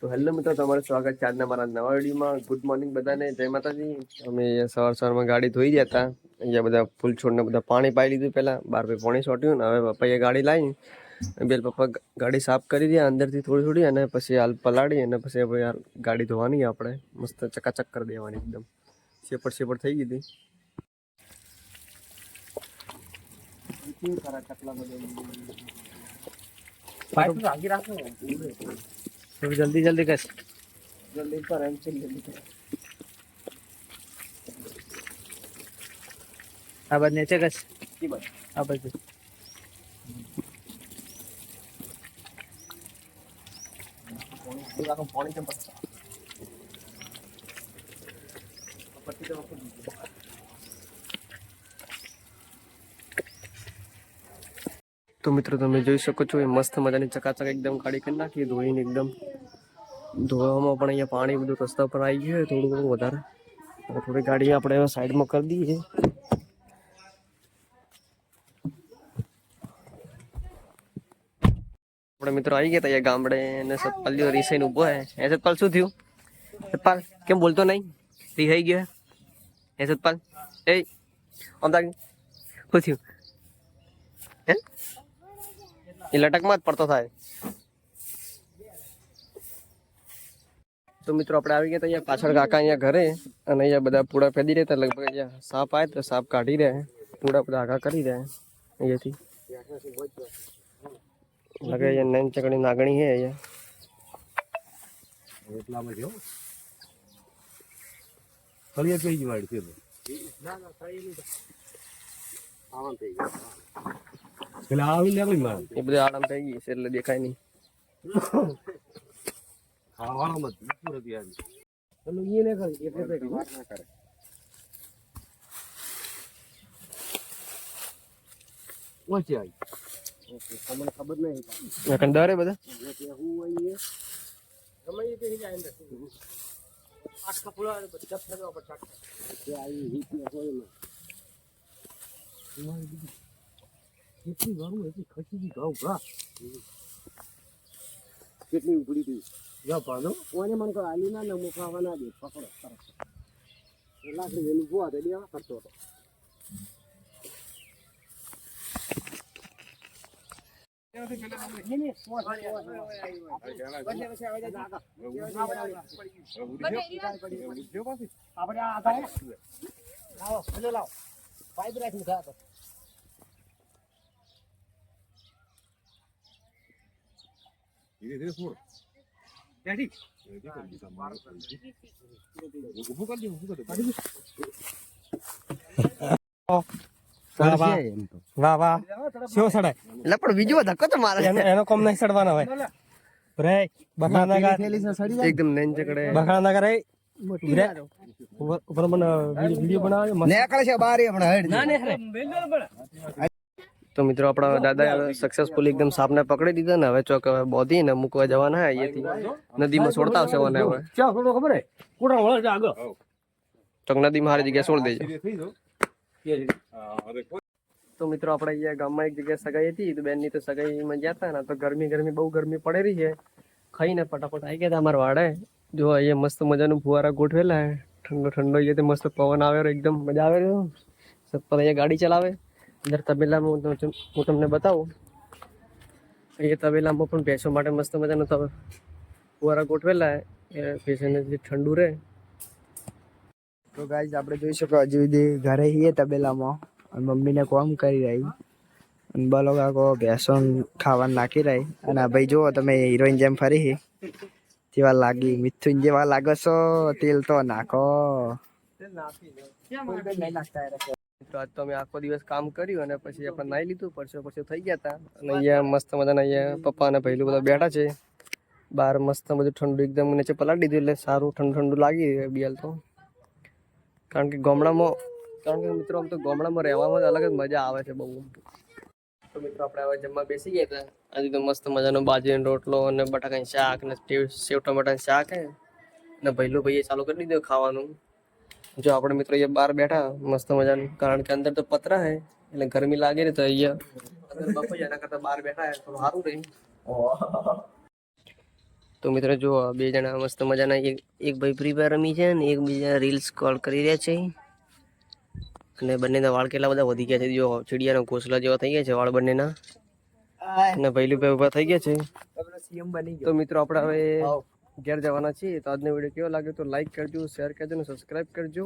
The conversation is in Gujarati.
તો હેલો મિત્રો, તમારું સ્વાગત છે આજના મારા નવા વિડીયોમાં. ગુડ મોર્નિંગ બધાને, જય માતાજી. અમે સવારમાં ગાડી ધોઈ ગયા હતા. અહીંયા બધા ફૂલ છોડને બધા પાણી પાઈ લીધું પહેલાં, 12 પાણી છોટ્યું ને હવે પપ્પાએ ગાડી લાવી. બેલ પપ્પા ગાડી સાફ કરી દે અંદરથી થોડી અને પછી હાલ પલાળી અને પછી હવે ગાડી ધોવાની આપણે મસ્ત ચકાચક કરી દેવાની, એકદમ શેપડ થઈ ગઈ હતી. जल्दी जल्दी कर जल्दी पर एम से जल्दी कर. अब नीचे कर की बात अब पानी के पत्ता पत्ती तो તો મિત્રો તમે જોઈ શકો છો, એ મસ્ત મજાની ચકાચક એકદમ કાઢી કરી નાખી ધોઈને. એકદમ ધોવામાં પણ અહીંયા પાણી બધું રસ્તા પર આવી ગયું થોડું ઘણું વધારે. થોડી ગાડી આપણે સાઈડમાં કરી દઈએ. આપણે મિત્રો આવી ગયા હતા ગામડે ને સતપાલ રીસાઈને ઉભો હે. એ સતપાલ શું થયું? સતપાલ કેમ બોલતો નહીં? રીસાઈ ગયો હે સતપાલ? એ અમદાવાદ શું થયું? હે એ લટકમાં જ પડતો થાય. તો મિત્રો આપણે આવી ગયા અહીંયા પાછળ કાકા અહીંયા ઘરે, અને અહીંયા બધા પૂડા ફેદી રહ્યા. લગભગ અહીંયા સાપ આવે તો સાપ કાઢી રહ્યા, પૂડા બધા આગા કરી રહ્યા અહીંયાથી. લગે અહીંયા નૈન ચકડી નાગણી હે અહીંયા. એ બધે આરામ થઈ ગઈ છે એટલે દેખાય નહીં. ખબર નહીં ડરે બધા. કેટલી ઉભરી હતી કોને મને કહો આલી ના મોકલાવા ના દે. પકડો સરસ લાકડી એનું ભૂવા દે દેવા કરતો હતો. વાહ વાહ શો સડાય એટલે પણ બીજો ધક્કો તો મારે એનો કોમ નહીં સડવાનો હોય રે બખાના કા એકદમ નૈન ચકડે બખાના કરે ઉપર મને વિડિયો બનાવે નેકળે છે બારે હમણાં હેડ ના ને તો મિત્રો આપણા દાદા સક્સેસફુલ એકદમ સાપને પકડી દીધા ને હવે ચોક બોધી ને મૂકવા જવાના હે. અહીંયાથી નદીમાં છોડતા આવશે મને હવે. ચા થોડો ખબર હે કોડા વળે છે આગળ ચોક નદીમાં હારી જગ્યાએ છોડ દેજો. તો મિત્રો આપણે અહીંયા ગામમાં એક જગ્યાએ સગાઈ હતી તો બેનની તો સગાઈમાં ગયા હતા ને તો ગરમી બહુ ગરમી પડે રહી છે. ખાઈને ફટાફટ આવી ગયા હતા અમારા વાડે. જો અહીંયા મસ્ત મજાનું ફુવારા ગોઠવેલા હે, ઠંડો અહીંયા મસ્ત પવન આવે, એકદમ મજા આવે. સતપાલ અહીંયા ગાડી ચલાવે. અંદર તબેલામાં હું તમને બતાવું. અહીંયા તબેલામાં પણ ભેંસો માટે મસ્ત મજાનું ફુવારા ગોઠવેલા હે, ભેંસોને જે ઠંડુ રહે. તો ગાઈસ આપણે જોઈ શકો હજુ સુધી ઘરે છીએ તબેલામાં, અને મમ્મીને કોમ કરી રહી, અને બલો કાકો ભેંસો ખાવાનું નાખી રહી. અને આ ભાઈ જુઓ તમે હિરોઈન જેમ ફરી જેવા લાગી, મિથુન જેવા લાગો છો. તેલ તો નાખો. તો આજ તો અમે આખો દિવસ કામ કર્યું અને પછી આપણે નાઈ લીધું, પરસો થઈ ગયા હતા. અને અહીંયા મસ્ત મજાના અહીંયા પપ્પા અને ભૈલું બધા બેઠા છે. બહાર મસ્ત બધું ઠંડુ એકદમ નીચે પલાળી દીધું એટલે સારું ઠંડુ ઠંડુ લાગી રહ્યું બિયાલ તો. કારણ કે મિત્રો આમ તો ગામડામાં રહેવામાં અલગ જ મજા આવે છે બહુ. તો મિત્રો આપણે હવે જમવા બેસી ગયા હતા. આજે તો મસ્ત મજાનો બાજરીનો રોટલો અને બટાકાનું શાક ને સેવ ટમાટાનું શાક હે ને ભૈલું ભાઈએ ચાલુ કરી દીધું ખાવાનું. જો આપણે મિત્રો અહીંયા બહાર બેઠા મસ્ત મજાનું, કારણ કે અંદર તો પતરા હે એટલે ગરમી લાગે ને તો અહીંયા અંદર બફાઈ એના કરતા બહાર બેઠા હે તો સારું રહે. તો મિત્રો જો બે જણા મસ્ત મજાના એક ભાઈ ફ્રી ફાયર રમી છે ને એક બીજા રીલ્સ કોલ કરી રહ્યા છે. અને બંનેના વાળ કેટલા બધા વધી ગયા છે, જો ચીડિયાનો ઘોસલા જેવા થઈ ગયા છે વાળ બંનેના. અને ભૈલું ભાઈ ઉભા થઈ ગયા છે. સીએમ બની તો મિત્રો આપણે હવે ઘેર જવાના છીએ. તો આજનો વિડીયો કેવો લાગ્યો તો લાઈક કરજો, શેર કરજો અને સબસ્ક્રાઈબ કરજો.